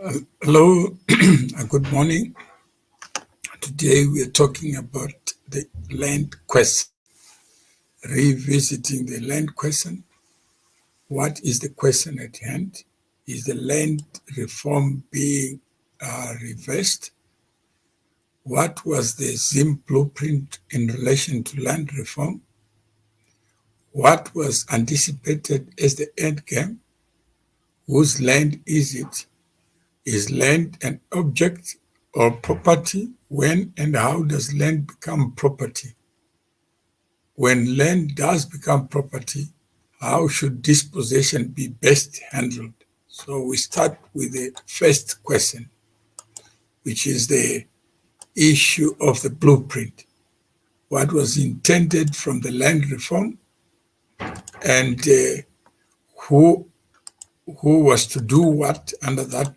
Hello, good morning. Today we are talking about the land question, revisiting the land question. What is the question at hand? Is the land reform being reversed? What was the Zim blueprint in relation to land reform? What was anticipated as the end game? Whose land is it? Is land an object or property? When and how does land become property? When land does become property, how should dispossession be best handled? So we start with the first question, which is the issue of the blueprint. What was intended from the land reform and who was to do what under that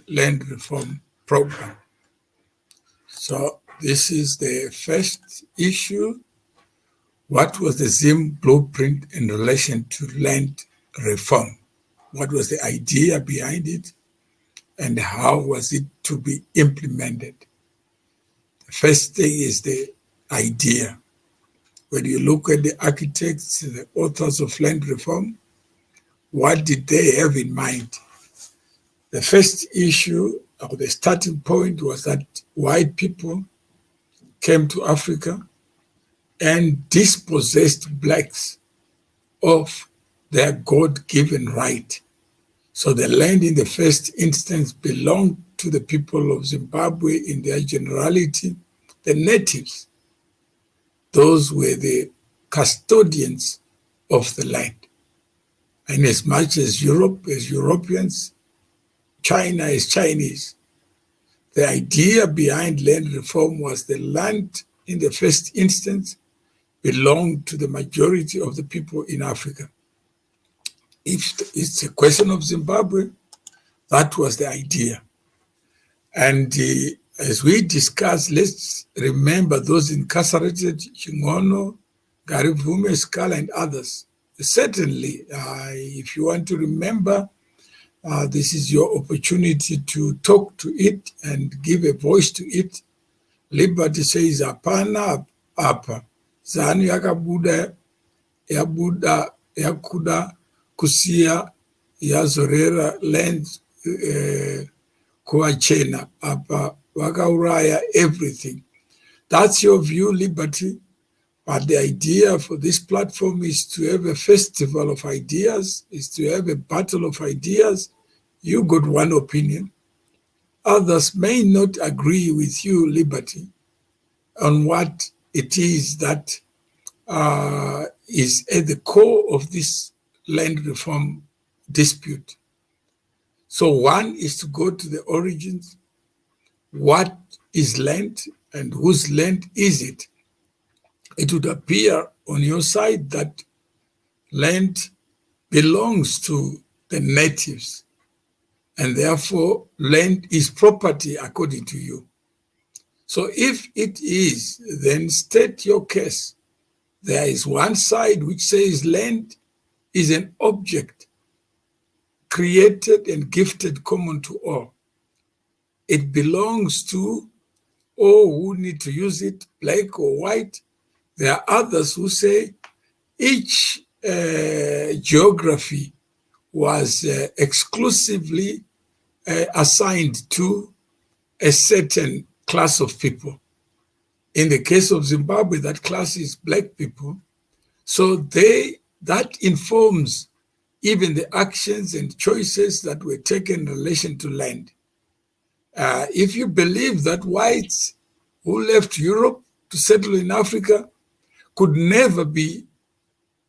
land reform program. So this is the first issue. What was the Zim blueprint in relation to land reform? What was the idea behind it? And how was it to be implemented? The first thing is the idea. When you look at the architects, the authors of land reform, what did they have in mind? The first issue, or the starting point, was that white people came to Africa and dispossessed blacks of their God-given right. So the land in the first instance belonged to the people of Zimbabwe in their generality, the natives. Those were the custodians of the land. And as much as Europe as Europeans, China is Chinese. The idea behind land reform was the land in the first instance belonged to the majority of the people in Africa. If it's a question of Zimbabwe, that was the idea. And as we discuss, let's remember those incarcerated, Chingono, Garivume, Scala, and others. Certainly, if you want to remember, this is your opportunity to talk to it and give a voice to it. Liberty says, apana apa. Zanu yakabuda, yakuda, kusia, yazorera, land, kuachena, apa, wakauraya, everything. That's your view, Liberty. But the idea for this platform is to have a festival of ideas, is to have a battle of ideas. You got one opinion. Others may not agree with you, Liberty, on what it is that is at the core of this land reform dispute. So one is to go to the origins. What is land and whose land is it? It would appear on your side that land belongs to the natives, and therefore land is property according to you. So if it is, then state your case. There is one side which says land is an object created and gifted common to all. It belongs to all who need to use it, black or white. There are others who say each geography was exclusively assigned to a certain class of people. In the case of Zimbabwe, that class is black people. So that informs even the actions and choices that were taken in relation to land. If you believe that whites who left Europe to settle in Africa could never be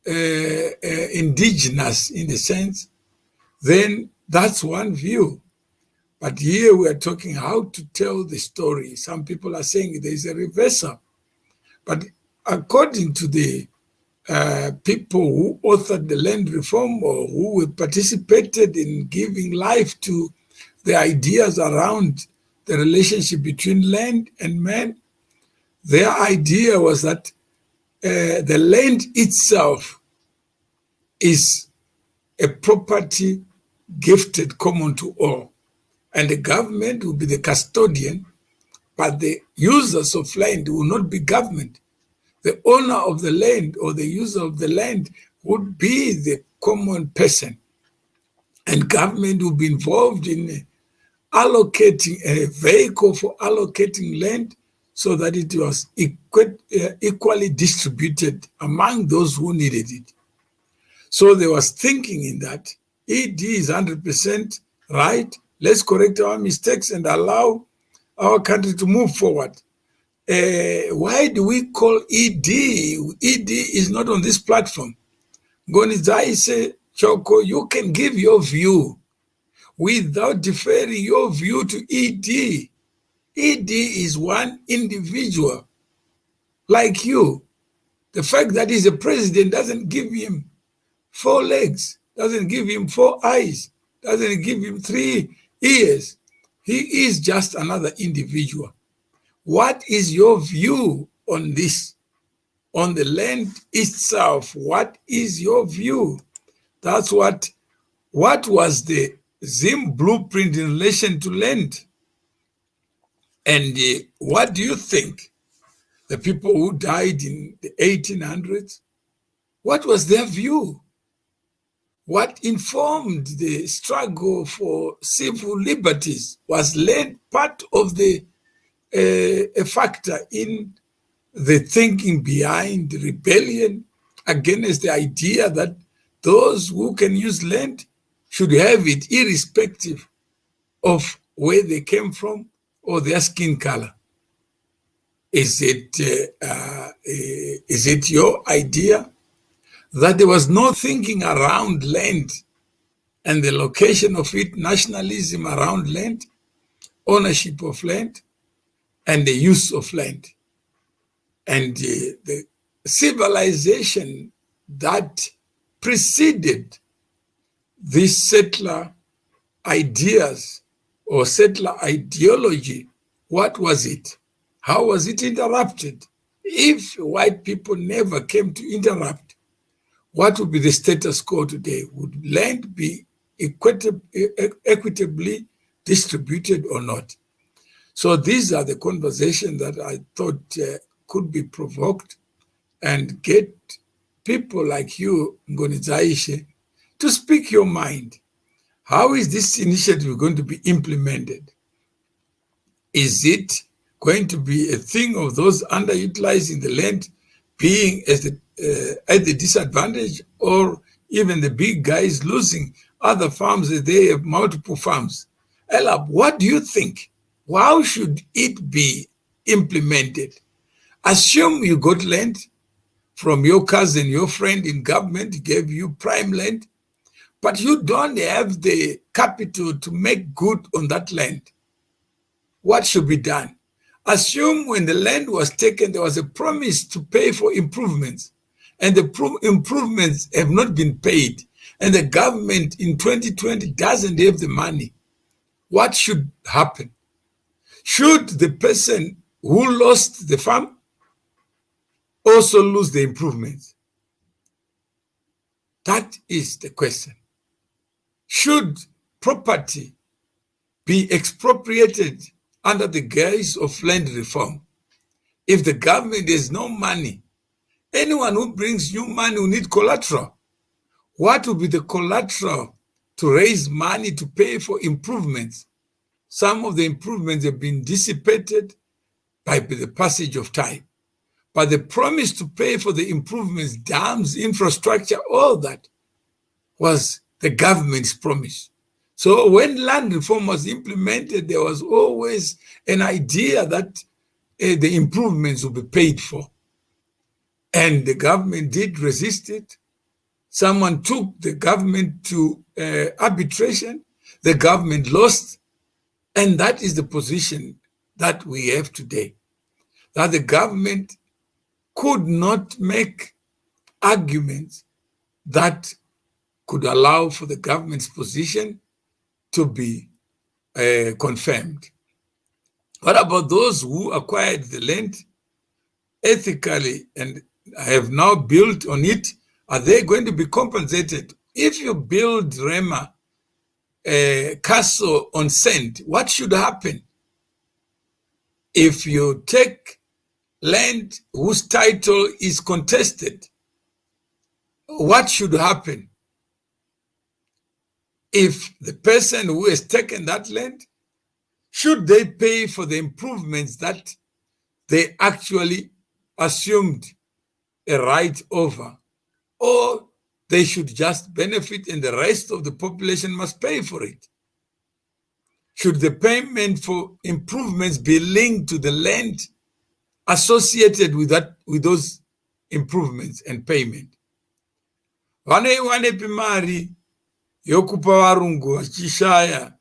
indigenous in the sense, then that's one view. But here we are talking how to tell the story. Some people are saying there is a reversal. But according to the people who authored the land reform or who participated in giving life to the ideas around the relationship between land and man, their idea was that the land itself is a property gifted common to all. and the government will be the custodian, but the users of land will not be government. The owner of the land or the user of the land would be the common person, and government will be involved in allocating a vehicle for allocating land so that it was equally distributed among those who needed it. So there was thinking in that ED is 100% right. Let's correct our mistakes and allow our country to move forward. Why do we call ED? ED is not on this platform. Ngonizai say, Choko, you can give your view without deferring your view to ED. ED is one individual like you. The fact that he's a president doesn't give him 4 legs, doesn't give him 4 eyes, doesn't give him 3 ears. He is just another individual. What is your view on this? On the land itself, what is your view? That's what was the Zim blueprint in relation to land? And what do you think? The people who died in the 1800s, what was their view? What informed the struggle for civil liberties? Was land part of the a factor in the thinking behind the rebellion against the idea that those who can use land should have it irrespective of where they came from or their skin color? Is it your idea that there was no thinking around land and the location of it, nationalism around land, ownership of land, and the use of land? And the civilization that preceded these settler ideas or settler ideology, what was it? How was it interrupted? If white people never came to interrupt, what would be the status quo today? Would land be equitably distributed or not? So these are the conversations that I thought could be provoked and get people like you, Ngonizaishe, to speak your mind. How is this initiative going to be implemented? Is it going to be a thing of those underutilizing the land being at the disadvantage, or even the big guys losing other farms that they have multiple farms? Elab, what do you think? How should it be implemented? Assume you got land from your cousin, your friend in government, gave you prime land, but you don't have the capital to make good on that land. What should be done? Assume when the land was taken, there was a promise to pay for improvements, and the improvements have not been paid, and the government in 2020 doesn't have the money. What should happen? Should the person who lost the farm also lose the improvements? That is the question. Should property be expropriated under the guise of land reform? If the government has no money, anyone who brings you money will need collateral. What will be the collateral to raise money to pay for improvements? Some of the improvements have been dissipated by the passage of time. But the promise to pay for the improvements, dams, infrastructure, all that was the government's promise. So when land reform was implemented, there was always an idea that the improvements would be paid for. And the government did resist it. Someone took the government to arbitration. The government lost. And that is the position that we have today, that the government could not make arguments that could allow for the government's position to be confirmed. What about those who acquired the land ethically and have now built on it? Are they going to be compensated? If you build Rema a castle on sand. What should happen if you take land whose title is contested? What should happen if the person who has taken that land, should they pay for the improvements that they actually assumed a right over, or they should just benefit and the rest of the population must pay for it? Should the payment for improvements be linked to the land associated with those improvements and payment? Vanepi mari yokupa varungu vachishaya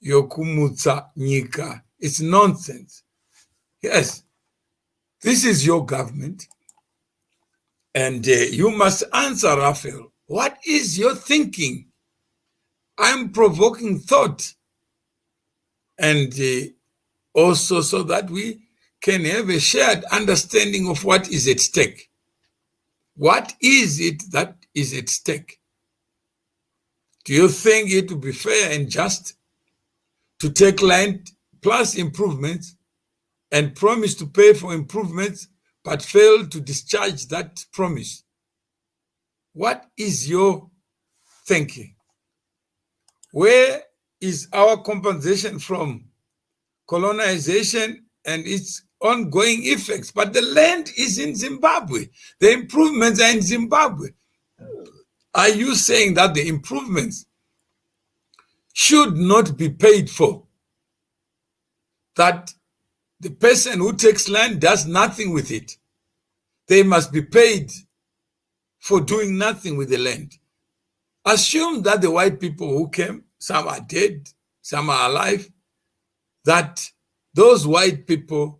yokumutsa nyika. It's nonsense. Yes, this is your government, and you must answer, Raphael. What is your thinking? I'm provoking thought, and also so that we can have a shared understanding of what is at stake. What is it that is at stake? Do you think it would be fair and just to take land plus improvements and promise to pay for improvements but fail to discharge that promise? What is your thinking? Where is our compensation from colonization and its ongoing effects? But the land is in Zimbabwe. The improvements are in Zimbabwe. Are you saying that the improvements should not be paid for? That the person who takes land does nothing with it? They must be paid for doing nothing with the land. Assume that the white people who came, some are dead, some are alive, that those white people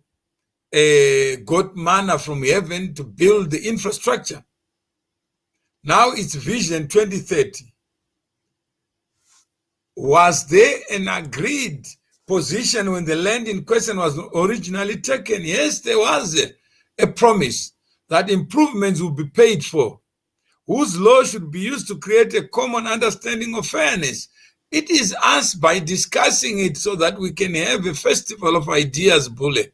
got manna from heaven to build the infrastructure. Now it's Vision 2030. Was there an agreed position when the land in question was originally taken? Yes, there was a promise that improvements will be paid for, whose law should be used to create a common understanding of fairness. It is us by discussing it so that we can have a festival of ideas, Bule.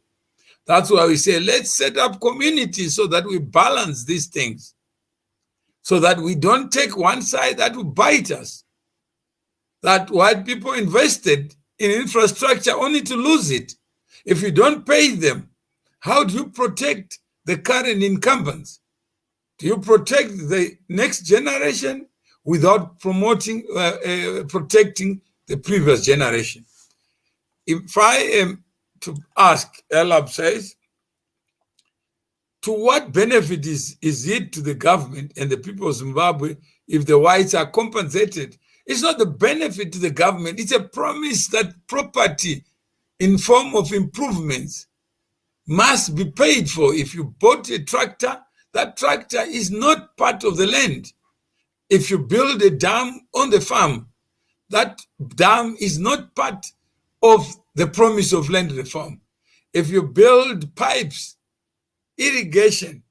That's why we say, let's set up communities so that we balance these things, so that we don't take one side that will bite us. That white people invested in infrastructure only to lose it. If you don't pay them, how do you protect the current incumbents? Do you protect the next generation without protecting the previous generation? If I am to ask, Elab says, to what benefit is it to the government and the people of Zimbabwe if the whites are compensated? It's not the benefit to the government. It's a promise that property in form of improvements must be paid for. If you bought a tractor, that tractor is not part of the land. If you build a dam on the farm, that dam is not part of the promise of land reform. If you build pipes, irrigation,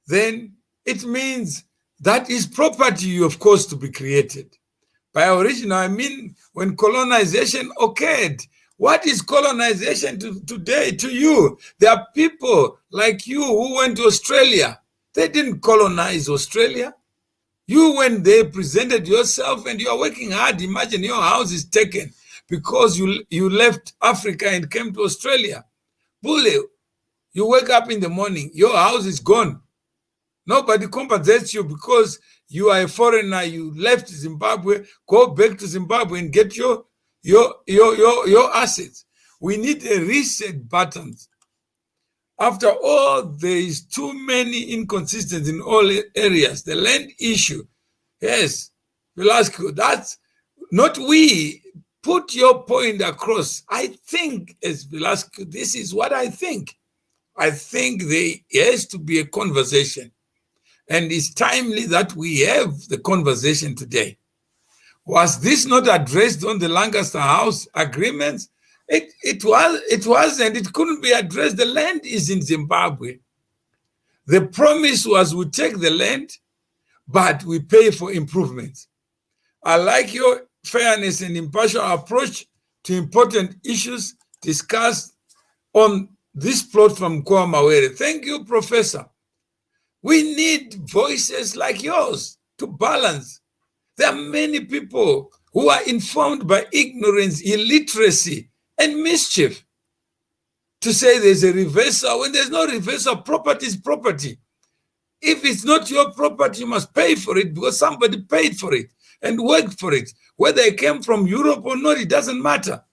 then it means that is property, of course, to be created. By original, I mean when colonization occurred. What is colonization today to you? There are people like you who went to Australia. They didn't colonize Australia. You went there, presented yourself, and you are working hard. Imagine your house is taken because you left Africa and came to Australia. Bule, you wake up in the morning, your house is gone. Nobody compensates you because you are a foreigner, you left Zimbabwe, go back to Zimbabwe and get your assets. We need a reset button. After all, there is too many inconsistencies in all areas. The land issue, yes, Velasco, that's not we. Put your point across. I think, as Velasco, this is what I think. I think there has to be a conversation. And it's timely that we have the conversation today. Was this not addressed on the Lancaster House agreements? It was, and it couldn't be addressed. The land is in Zimbabwe. The promise was we take the land, but we pay for improvements. I like your fairness, and impartial approach to important issues discussed on this plot from Kwamawere. Thank you, Professor. We need voices like yours to balance. There are many people who are informed by ignorance, illiteracy, and mischief to say there's a reversal when there's no reversal. Property is property. If it's not your property, you must pay for it because somebody paid for it and worked for it. Whether it came from Europe or not, it doesn't matter.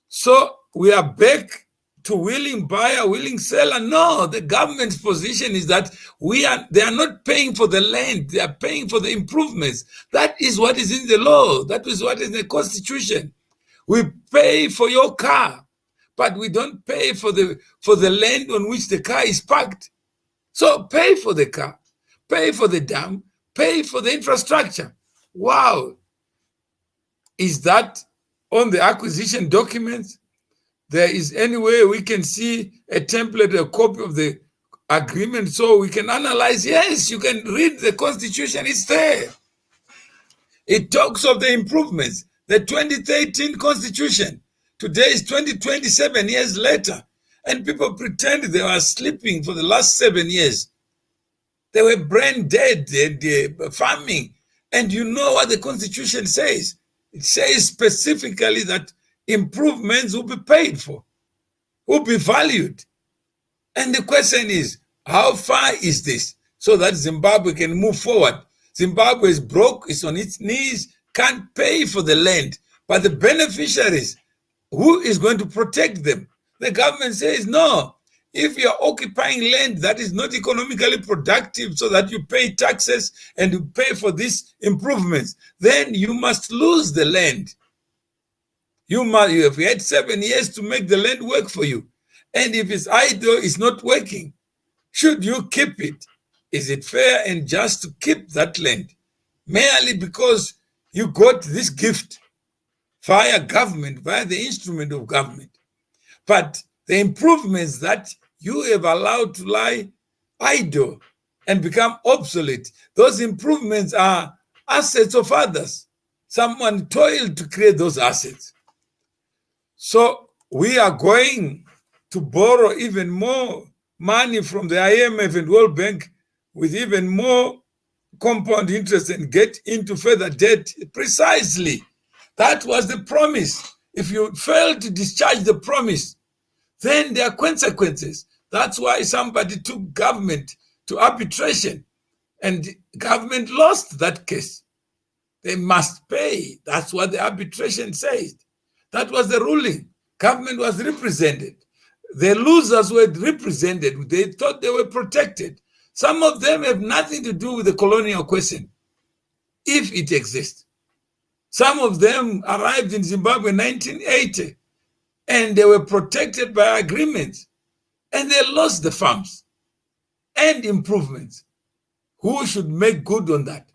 So we are back to willing buyer, willing seller. No, the government's position is that they are not paying for the land, they are paying for the improvements. That is what is in the law. That is what is in the Constitution. We pay for your car, but we don't pay for the land on which the car is parked. So pay for the car, pay for the dam, pay for the infrastructure. Wow. Is that on the acquisition documents? There is any way we can see a template, a copy of the agreement so we can analyze? Yes, you can read the Constitution, it's there. It talks of the improvements, the 2013 Constitution. Today is 2027 years later, and people pretend they were sleeping for the last 7 years. They were brain dead, farming. And you know what the Constitution says? It says specifically that improvements will be paid for, will be valued. And the question is, how far is this so that Zimbabwe can move forward? Zimbabwe is broke, it's on its knees, can't pay for the land. But the beneficiaries, who is going to protect them? The government says, no, if you're occupying land that is not economically productive so that you pay taxes and you pay for these improvements, then you must lose the land. You have had 7 years to make the land work for you. And if it's idle, it's not working. Should you keep it? Is it fair and just to keep that land merely because you got this gift via government, via the instrument of government? But the improvements that you have allowed to lie idle and become obsolete, those improvements are assets of others. Someone toiled to create those assets. So we are going to borrow even more money from the IMF and World Bank with even more compound interest and get into further debt. Precisely. That was the promise. If you fail to discharge the promise, then there are consequences. That's why somebody took government to arbitration and government lost that case. They must pay. That's what the arbitration says. That was the ruling. Government was represented. The losers were represented. They thought they were protected. Some of them have nothing to do with the colonial question, if it exists. Some of them arrived in Zimbabwe in 1980, and they were protected by agreements, and they lost the farms and improvements. Who should make good on that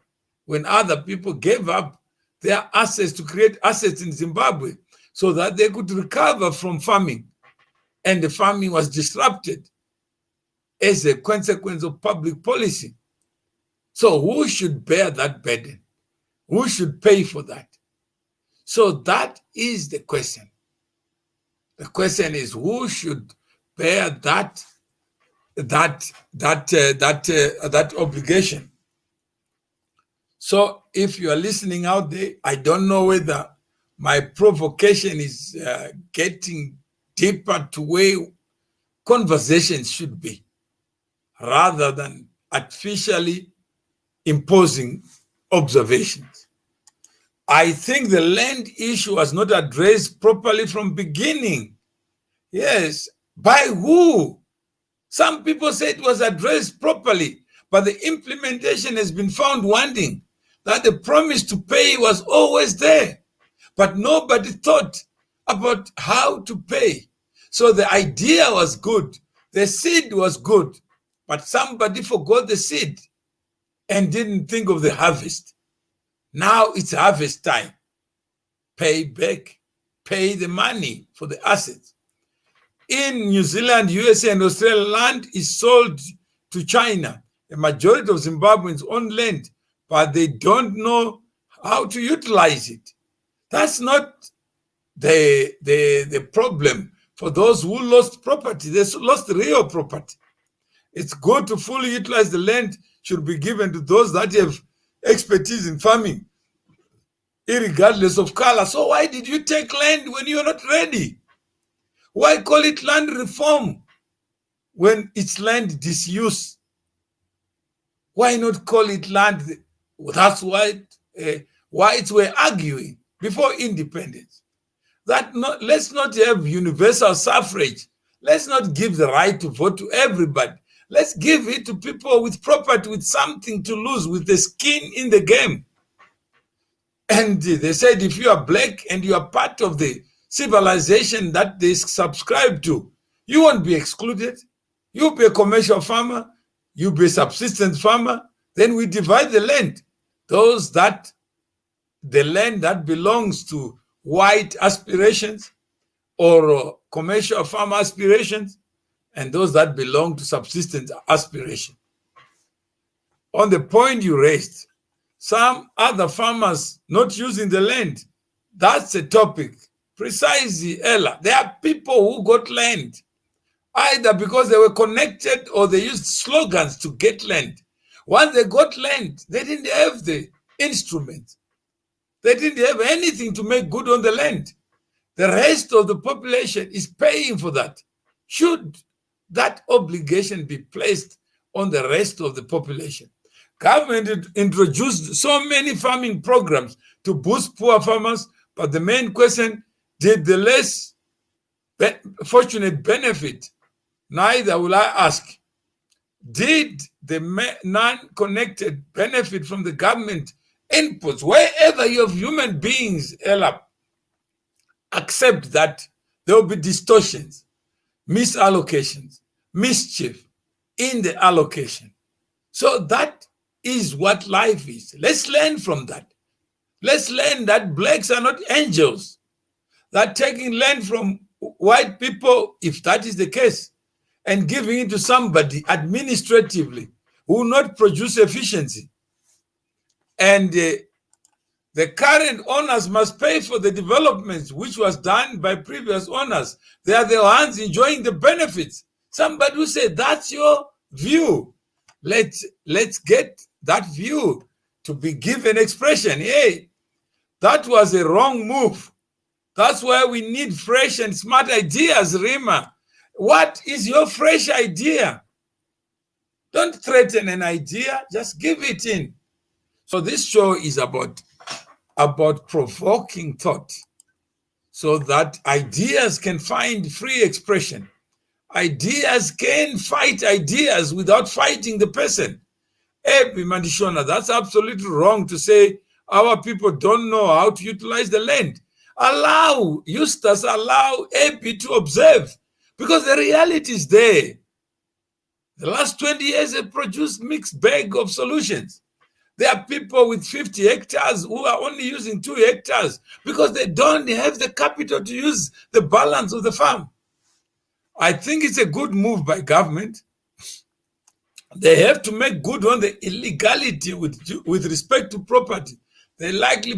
when other people gave up their assets to create assets in Zimbabwe so that they could recover from farming, and the farming was disrupted as a consequence of public policy? So who should bear that burden? Who should pay for that? So that is the question. The question is, who should bear that obligation? So if you are listening out there, I don't know whether my provocation is getting deeper to where conversations should be, rather than artificially imposing observations. I think the land issue was not addressed properly from beginning. Yes, by who? Some people say it was addressed properly, but the implementation has been found wanting. That the promise to pay was always there, but nobody thought about how to pay. So the idea was good, the seed was good, but somebody forgot the seed and didn't think of the harvest. Now it's harvest time. Pay back, pay the money for the assets. In New Zealand, USA, and Australia, land is sold to China. The majority of Zimbabweans own land, but they don't know how to utilize it. That's not the problem for those who lost property. They lost real property. It's good to fully utilize the land, should be given to those that have expertise in farming, irregardless of color. So why did you take land when you're not ready? Why call it land reform when it's land disuse? Why not call it land? That's why whites were arguing before independence that let's not have universal suffrage. Let's not give the right to vote to everybody. Let's give it to people with property, with something to lose, with the skin in the game. And they said if you are black and you are part of the civilization that they subscribe to, you won't be excluded. You'll be a commercial farmer, you'll be a subsistence farmer. Then we divide the land. The land that belongs to white aspirations or commercial farmer aspirations, and those that belong to subsistence aspiration. On the point you raised, some other farmers not using the land, that's a topic. Precisely, Ella. There are people who got land, either because they were connected or they used slogans to get land. Once they got land, they didn't have the instruments. They didn't have anything to make good on the land. The rest of the population is paying for that. Should that obligation be placed on the rest of the population? Government introduced so many farming programs to boost poor farmers, but the main question, did the less fortunate benefit? Neither will I ask. Did the non-connected benefit from the government inputs? Wherever you have human beings, Ella, accept that there will be distortions, misallocations, mischief in the allocation. So that is what life is. Let's learn from that. Let's learn that blacks are not angels. That taking land from white people, if that is the case, and giving it to somebody administratively who will not produce efficiency. And the current owners must pay for the developments which was done by previous owners. They are the ones enjoying the benefits. Somebody will say, that's your view. Let's get that view to be given expression. Hey, that was a wrong move. That's why we need fresh and smart ideas, Rima. What is your fresh idea? Don't threaten an idea, just give it in. So this show is about provoking thought so that ideas can find free expression. Ideas can fight ideas without fighting the person. Ebi Mandishona, that's absolutely wrong to say our people don't know how to utilize the land. Allow Ebi to observe, because the reality is there. The last 20 years have produced mixed bag of solutions. There are people with 50 hectares who are only using 2 hectares because they don't have the capital to use the balance of the farm. I think it's a good move by government. They have to make good on the illegality with respect to property. The likely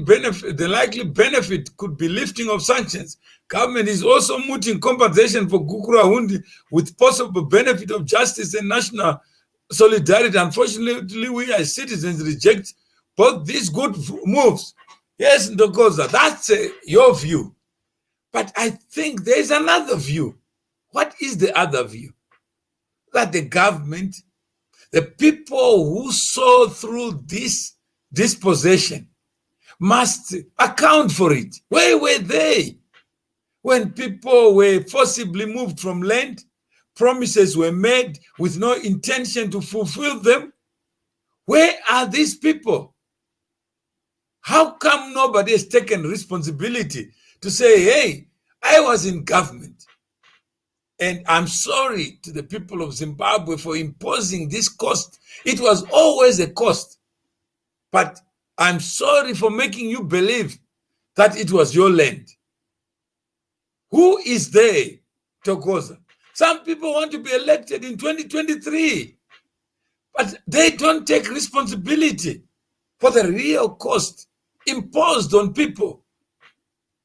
benefit could be lifting of sanctions. Government is also mooting compensation for Gukura Hundi with possible benefit of justice and national solidarity. Unfortunately, we as citizens reject both these good moves. Yes, Ndogoza, that's your view. But I think there is another view. What is the other view? That the government, the people who saw through this dispossession, must account for it. Where were they when people were forcibly moved from land? Promises were made with no intention to fulfill them. Where are these people? How come nobody has taken responsibility to say, hey, I was in government and I'm sorry to the people of Zimbabwe for imposing this cost. It was always a cost, but I'm sorry for making you believe that it was your land. Who is there, Tokoza? Some people want to be elected in 2023, but they don't take responsibility for the real cost imposed on people.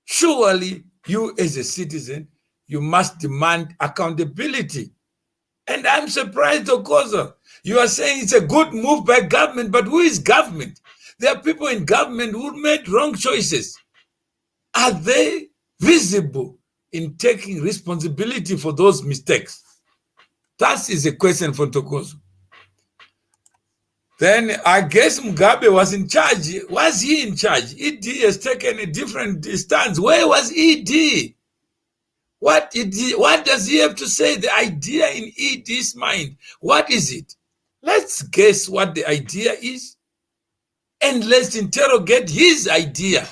Surely you as a citizen, you must demand accountability. And I'm surprised, Okoza, you are saying it's a good move by government, but who is government? There are people in government who made wrong choices. Are they visible in taking responsibility for those mistakes? That is a question for Tokozo. Then I guess Mugabe was in charge. Was he in charge? ED has taken a different stance. Where was ED? What does he have to say? The idea in ED's mind, what is it? Let's guess what the idea is, and let's interrogate his idea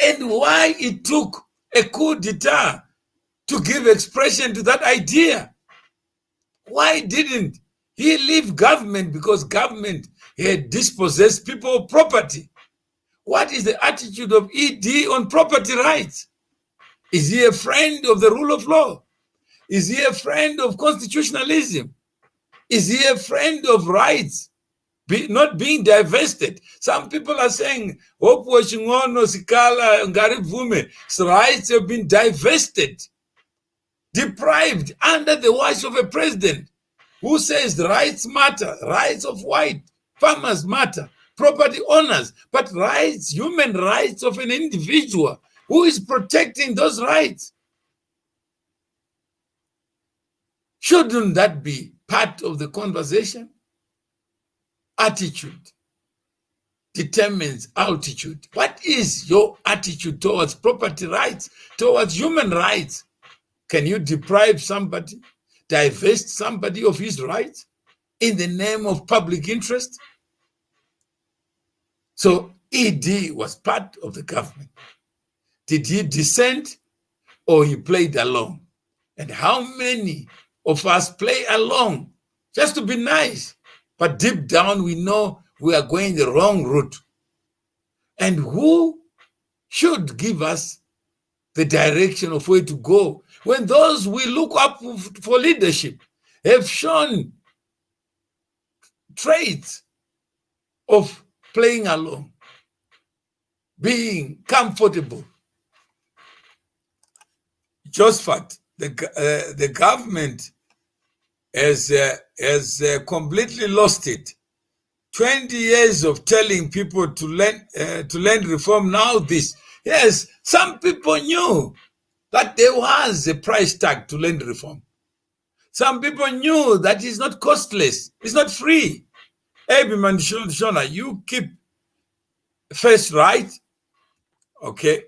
and why it took a coup d'etat to give expression to that idea. Why didn't he leave government? Because government had dispossessed people of property. What is the attitude of ED on property rights? Is he a friend of the rule of law? Is he a friend of constitutionalism? Is he a friend of rights not being divested? Some people are saying, rights have been divested, deprived under the watch of a president who says the rights matter, rights of white farmers matter, property owners, but rights, human rights of an individual, who is protecting those rights? Shouldn't that be part of the conversation? Attitude determines altitude. What is your attitude towards property rights, towards human rights? Can you deprive somebody, divest somebody of his rights in the name of public interest? So ED was part of the government. Did he dissent or he played along? And how many of us play along just to be nice? But deep down, we know we are going the wrong route. And who should give us the direction of where to go when those we look up for leadership have shown traits of playing along, being comfortable? Josephat, the government has completely lost it. 20 years of telling people to land reform, now this. Yes, some people knew that there was a price tag to land reform. Some people knew that it's not costless, it's not free. Ebiman Shona, you keep first right, okay?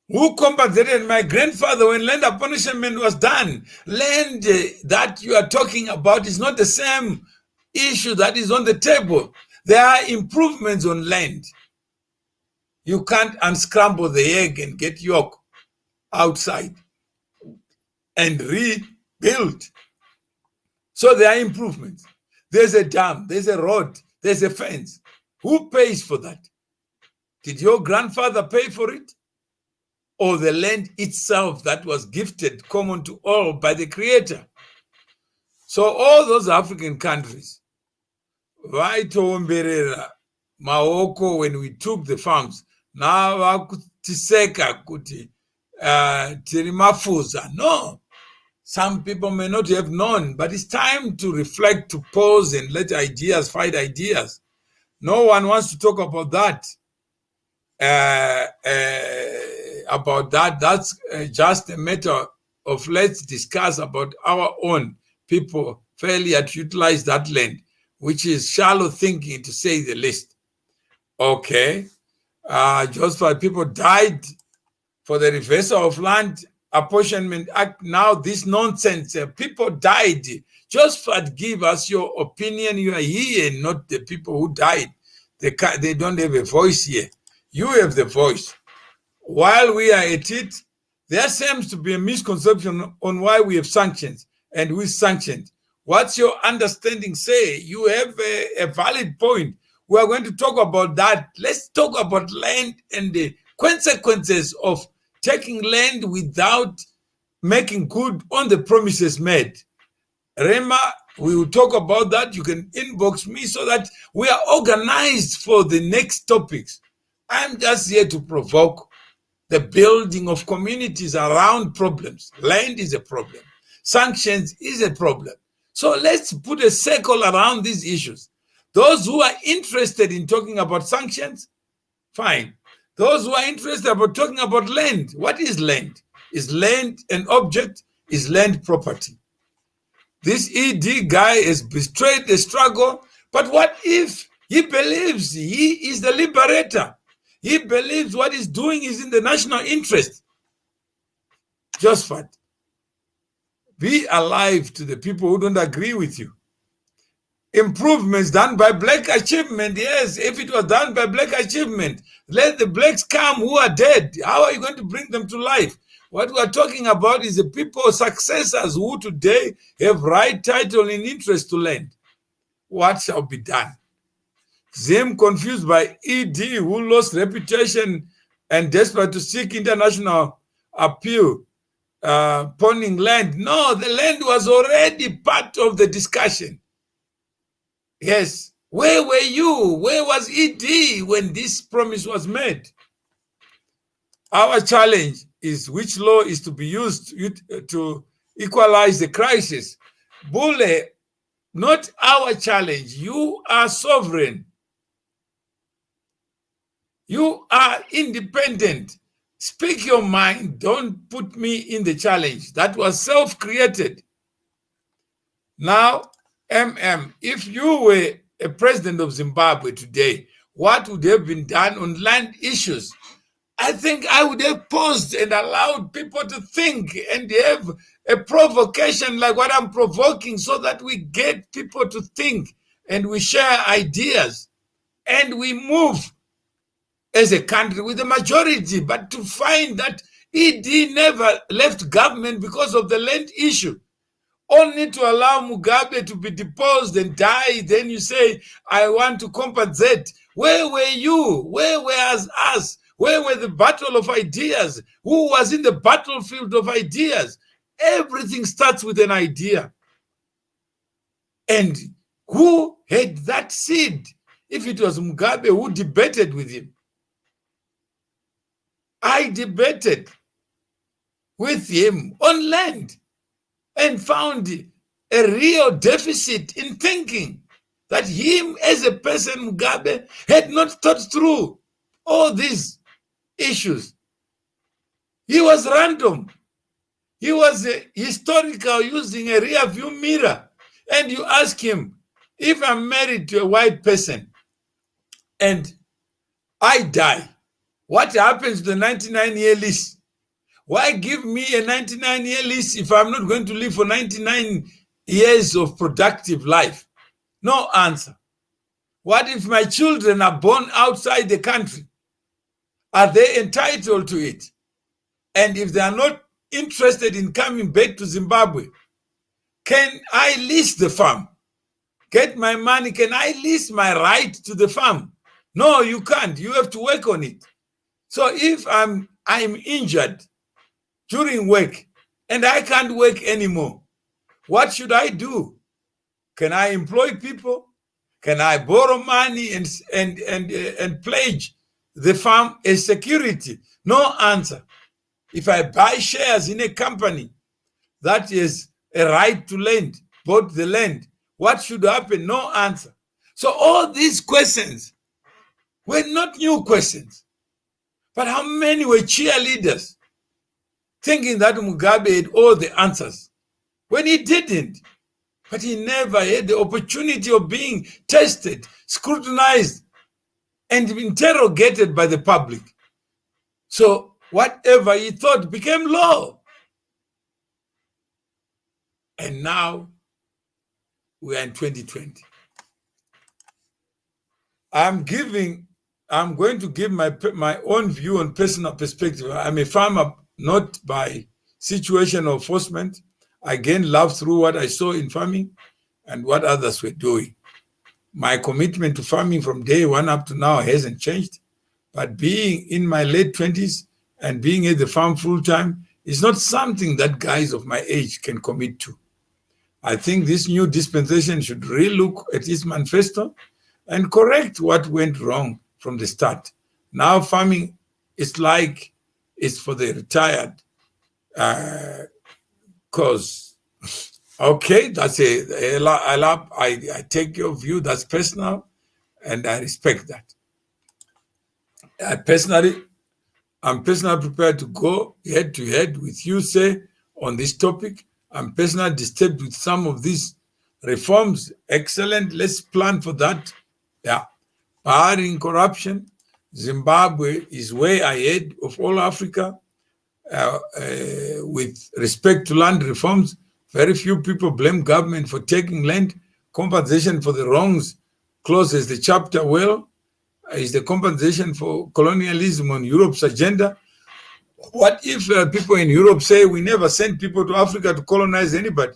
Who compensated my grandfather when land apportionment was done? Land that you are talking about is not the same issue that is on the table. There are improvements on land. You can't unscramble the egg and get yolk outside and rebuild. So there are improvements. There's a dam, there's a road, there's a fence. Who pays for that? Did your grandfather pay for it? Or the land itself that was gifted common to all by the Creator? So all those African countries, Mberera, Maoko, when we took the farms, now Tiseka, Kuti, Tirimafuza. No, some people may not have known, but it's time to reflect, to pause and let ideas fight ideas. No one wants to talk about that. That's just a matter of let's discuss about our own people failure to utilize that land, which is shallow thinking, to say the least. Okay, just for people died for the reversal of land apportionment act. Now this nonsense, people died. Just for give us your opinion. You are here, not the people who died. They don't have a voice here. You have the voice. While we are at it, there seems to be a misconception on why we have sanctions and who is sanctioned. What's your understanding say? You have a valid point. We are going to talk about that. Let's talk about land and the consequences of taking land without making good on the promises made. Rema, we will talk about that. You can inbox me so that we are organized for the next topics. I'm just here to provoke the building of communities around problems. Land is a problem. Sanctions is a problem. So let's put a circle around these issues. Those who are interested in talking about sanctions, fine. Those who are interested about talking about land, what is land? Is land an object? Is land property? This ED guy has betrayed the struggle, but what if he believes he is the liberator? He believes what he's doing is in the national interest. Josephat, be alive to the people who don't agree with you. Improvements done by black achievement, yes, if it was done by black achievement, let the blacks come who are dead. How are you going to bring them to life? What we are talking about is the people, successors who today have right, title, and interest to land. What shall be done? Zim confused by ED, who lost reputation and desperate to seek international appeal, pawning land. No, the land was already part of the discussion. Yes, where were you? Where was ED when this promise was made? Our challenge is which law is to be used to equalize the crisis. Bule, not our challenge. You are sovereign. You are independent. Speak your mind. Don't put me in the challenge. That was self-created. Now, if you were a president of Zimbabwe today, what would have been done on land issues? I think I would have paused and allowed people to think and have a provocation like what I'm provoking so that we get people to think and we share ideas and we move as a country with a majority. But to find that ED never left government because of the land issue, only to allow Mugabe to be deposed and die, then you say, I want to compensate. Where were you? Where were us? Where were the battle of ideas? Who was in the battlefield of ideas? Everything starts with an idea. And who had that seed? If it was Mugabe, who debated with him? I debated with him on land and found a real deficit in thinking that him as a person, Mugabe, had not thought through all these issues. He was random. He was historical, using a rear view mirror. And you ask him, if I'm married to a white person and I die, what happens to the 99-year lease? Why give me a 99-year lease if I'm not going to live for 99 years of productive life? No answer. What if my children are born outside the country? Are they entitled to it? And if they are not interested in coming back to Zimbabwe, can I lease the farm? Get my money, can I lease my right to the farm? No, you can't. You have to work on it. So if I'm injured during work and I can't work anymore, what should I do? Can I employ people? Can I borrow money and pledge the farm as security? No answer. If I buy shares in a company that is a right to land, bought the land, what should happen? No answer. So all these questions were not new questions. But how many were cheerleaders thinking that Mugabe had all the answers when he didn't? But he never had the opportunity of being tested, scrutinized, and interrogated by the public. So whatever he thought became law. And now we are in 2020. I'm going to give my own view on personal perspective. I'm a farmer, not by situation or forcement. I gained love through what I saw in farming and what others were doing. My commitment to farming from day one up to now hasn't changed. But being in my late 20s and being at the farm full time is not something that guys of my age can commit to. I think this new dispensation should relook at its manifesto and correct what went wrong from the start. Now farming is like it's for the retired cause. Okay, that's I take your view, that's personal, and I respect that. I'm personally prepared to go head to head with you, say, on this topic. I'm personally disturbed with some of these reforms. Excellent. Let's plan for that. Yeah. Barring corruption, Zimbabwe is way ahead of all Africa with respect to land reforms. Very few people blame government for taking land. Compensation for the wrongs closes the chapter well. Is the compensation for colonialism on Europe's agenda? What if people in Europe say we never sent people to Africa to colonize anybody?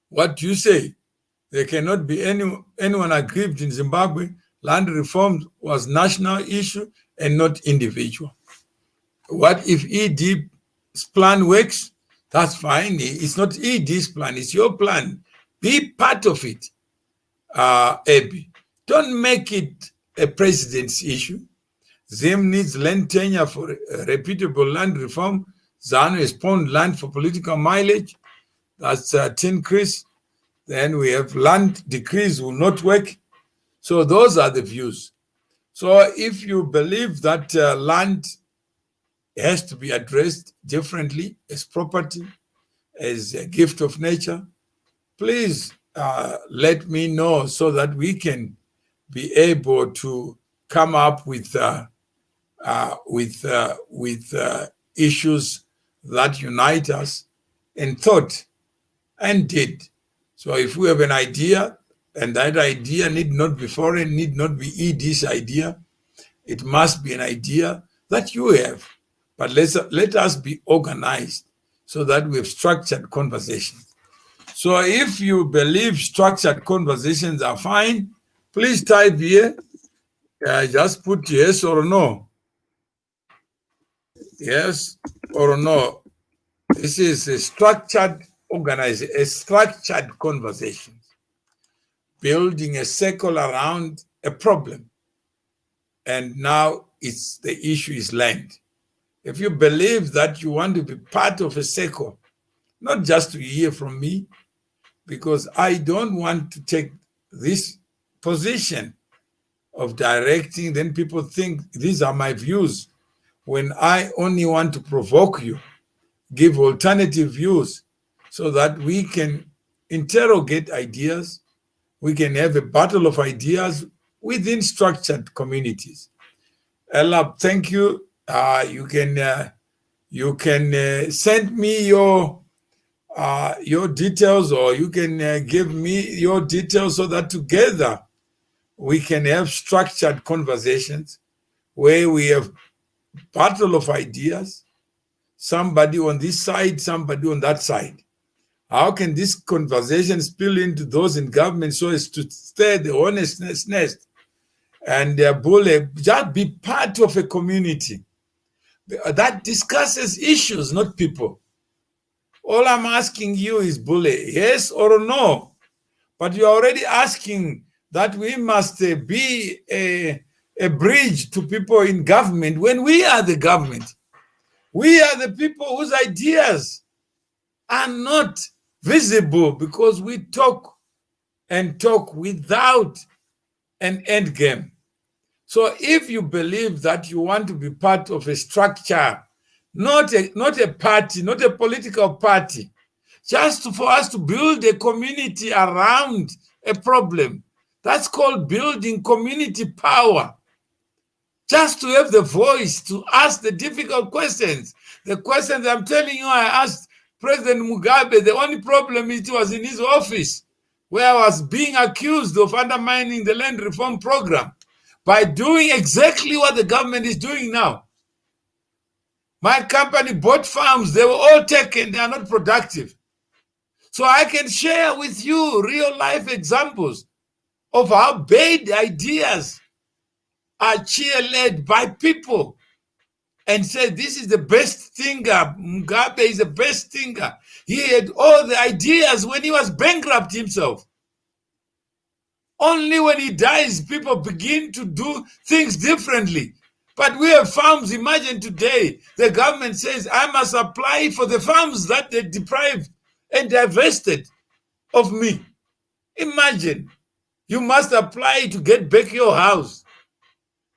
What do you say? There cannot be anyone aggrieved in Zimbabwe. Land reform was national issue and not individual. What if ED's plan works? That's fine. It's not ED's plan, it's your plan. Be part of it, Abby. Don't make it a president's issue. Zim needs land tenure for reputable land reform. ZANU has pawned land for political mileage. That's Tin Chris. Then we have land decrees will not work. So those are the views. So if you believe that land has to be addressed differently as property, as a gift of nature, please let me know so that we can be able to come up with issues that unite us in thought and deed. So if we have an idea, and that idea need not be foreign, need not be ED's idea, it must be an idea that you have. But let us be organized so that we have structured conversations. So if you believe structured conversations are fine, please type here. Just put yes or no. Yes or no. This is a structured organization, a structured conversation, building a circle around a problem. And now the issue is land. If you believe that you want to be part of a circle, not just to hear from me, because I don't want to take this position of directing, then people think these are my views, when I only want to provoke you, give alternative views so that we can interrogate ideas, we can have a battle of ideas within structured communities. Ella, thank you. You can send me your details, or you can give me your details so that together we can have structured conversations where we have battle of ideas, somebody on this side, somebody on that side. How can this conversation spill into those in government so as to stir the honestness nest and just be part of a community that discusses issues, not people? All I'm asking you is, Bule, yes or no? But you're already asking that we must be a bridge to people in government when we are the government. We are the people whose ideas are not visible because we talk and talk without an end game. So if you believe that you want to be part of a structure, not a party, not a political party, just for us to build a community around a problem, that's called building community power. Just to have the voice to ask the difficult questions. The questions I'm telling you, I asked President Mugabe. The only problem is it was in his office, where I was being accused of undermining the land reform program by doing exactly what the government is doing now. My company bought farms. They were all taken. They are not productive. So I can share with you real life examples of how bad ideas are cheerled by people and say this is the best thinker. Mugabe is the best thinker. He had all the ideas when he was bankrupt himself. Only when he dies, people begin to do things differently. But we have farms. Imagine today, the government says, I must apply for the farms that they deprived and divested of me. Imagine, you must apply to get back your house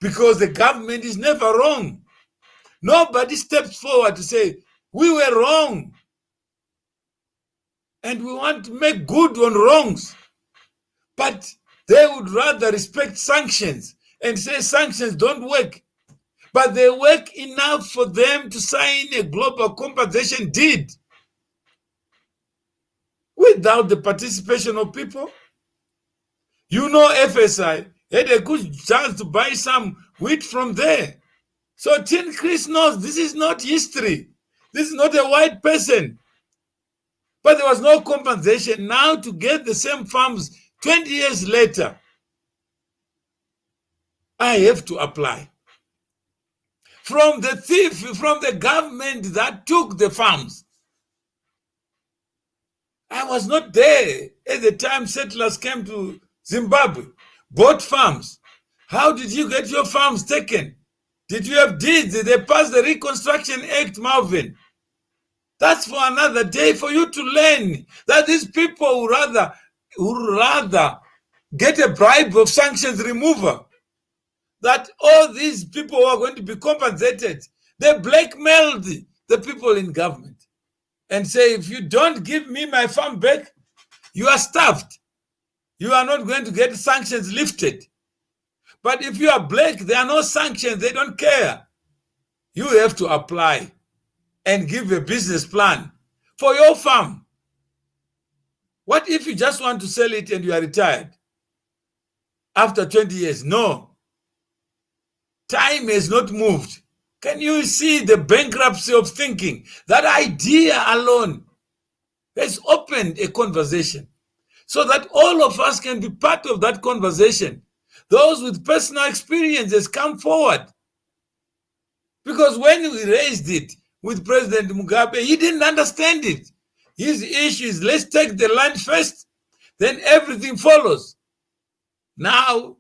because the government is never wrong. Nobody steps forward to say, we were wrong. And we want to make good on wrongs. But they would rather respect sanctions and say sanctions don't work. But they work enough for them to sign a global compensation deed without the participation of people. You know, FSI had a good chance to buy some wheat from there. So Tin Chris knows this is not history. This is not a white person. But there was no compensation. Now to get the same farms 20 years later, I have to apply. From the thief, from the government that took the farms. I was not there at the time settlers came to Zimbabwe, bought farms. How did you get your farms taken? Did you have deeds? Did they pass the Reconstruction Act, Marvin? That's for another day for you to learn that these people would rather get a bribe of sanctions removal. That all these people who are going to be compensated, they blackmailed the people in government and say, if you don't give me my farm back, you are starved. You are not going to get sanctions lifted. But if you are black, there are no sanctions. They don't care. You have to apply and give a business plan for your farm. What if you just want to sell it and you are retired after 20 years? No. Time has not moved. Can you see the bankruptcy of thinking? That idea alone has opened a conversation so that all of us can be part of that conversation. Those with personal experiences come forward. Because when we raised it with President Mugabe, he didn't understand it. His issue is, let's take the land first, then everything follows. Now,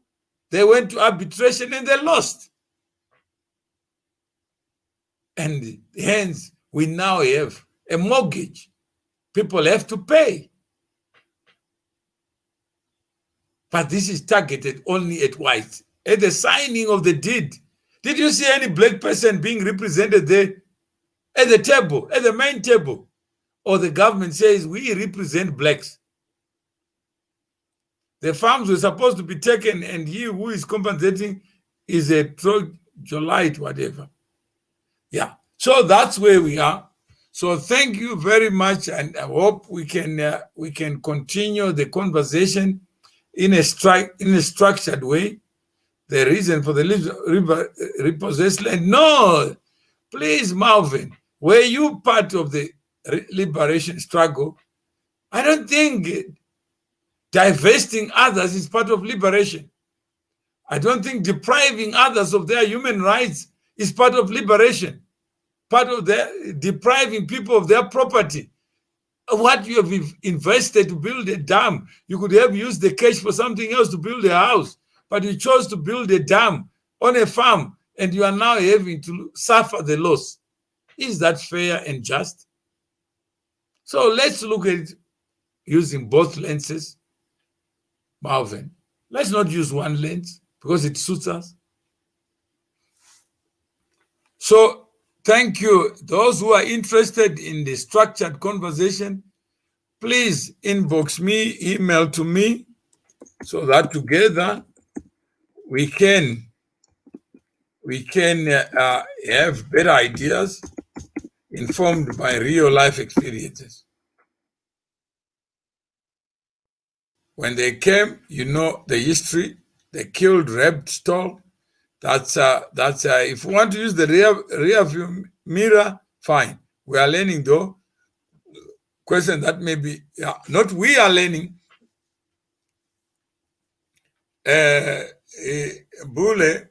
they went to arbitration and they lost. And hence, we now have a mortgage. People have to pay. But this is targeted only at whites. At the signing of the deed, did you see any black person being represented there at the table, at the main table? Or the government says, we represent blacks. The farms were supposed to be taken and he who is compensating is a troglodyte, whatever. Yeah, so that's where we are. So thank you very much, and I hope we can continue the conversation in a structured way. The reason for the repossessed land? No, please, Marvin, were you part of the liberation struggle? I don't think divesting others is part of liberation. I don't think depriving others of their human rights is part of liberation. Part of depriving people of their property. What you have invested to build a dam, you could have used the cash for something else to build a house, but you chose to build a dam on a farm and you are now having to suffer the loss. Is that fair and just? So let's look at it using both lenses. Marvin, let's not use one lens because it suits us. So thank you. Those who are interested in the structured conversation, please inbox me, email to me, so that together we can have better ideas informed by real life experiences. When they came, you know the history. They killed, raped, stole. That's if you want to use the rear view mirror, fine. We are learning though. Question that maybe not we are learning. Bule,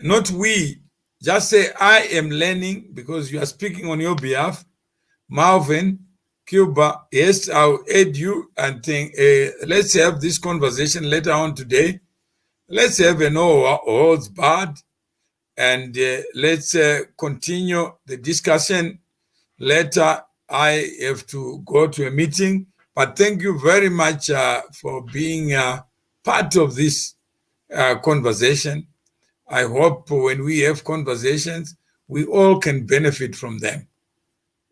not we. Just say I am learning because you are speaking on your behalf. Marvin, Cuba, yes, I'll aid you and think, let's have this conversation later on today. Let's have a no holds barred, and let's continue the discussion later. I have to go to a meeting, but thank you very much for being part of this conversation. I hope when we have conversations, we all can benefit from them.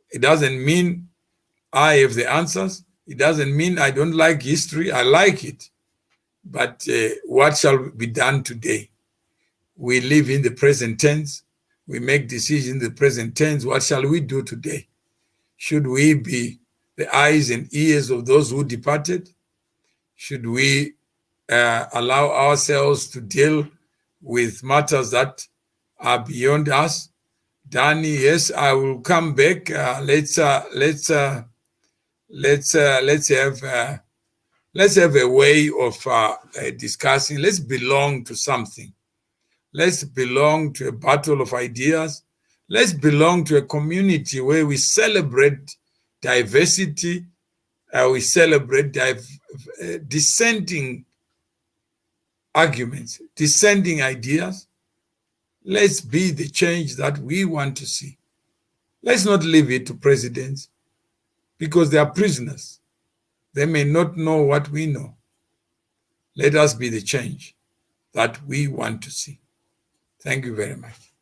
It doesn't mean I have the answers. It doesn't mean I don't like history. I like it. But what shall be done today? We live in the present tense. We make decisions in the present tense. What shall we do today? Should we be the eyes and ears of those who departed? Should we allow ourselves to deal with matters that are beyond us? Danny, yes, I will come back. Let's have a way of discussing. Let's belong to something. Let's belong to a battle of ideas. Let's belong to a community where we celebrate diversity. We celebrate dissenting arguments, dissenting ideas. Let's be the change that we want to see. Let's not leave it to presidents because they are prisoners. They may not know what we know. Let us be the change that we want to see. Thank you very much.